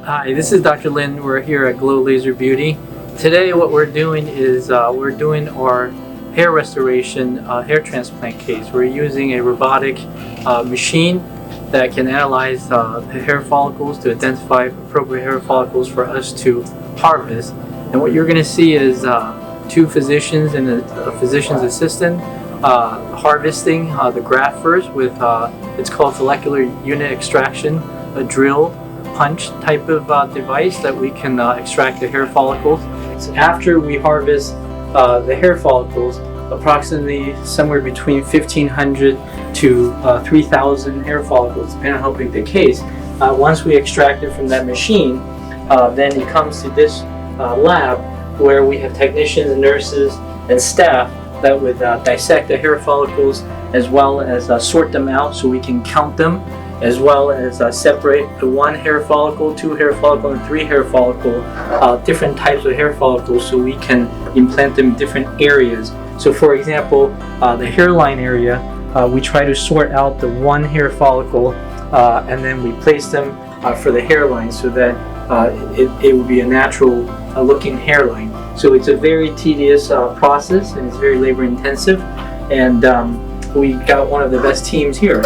Hi, this is Dr. Lin. We're here at Glow Laser Beauty. Today what we're doing is we're doing our hair restoration hair transplant case. We're using a robotic machine that can analyze the hair follicles to identify appropriate hair follicles for us to harvest. And what you're going to see is two physicians and a physician's assistant harvesting the graft first with it's called follicular unit extraction, a drill punch type of device that we can extract the hair follicles. After we harvest the hair follicles, approximately somewhere between 1,500 to 3,000 hair follicles, depending on how big the case. Once we extract it from that machine, then it comes to this lab where we have technicians, nurses, and staff that would dissect the hair follicles as well as sort them out so we can count them, as well as separate the 1 hair follicle, 2 hair follicle, and 3 hair follicle, different types of hair follicles, so we can implant them in different areas. So for example, the hairline area, we try to sort out the 1 hair follicle and then we place them for the hairline so that it will be a natural looking hairline. So it's a very tedious process and it's very labor intensive, and we got one of the best teams here.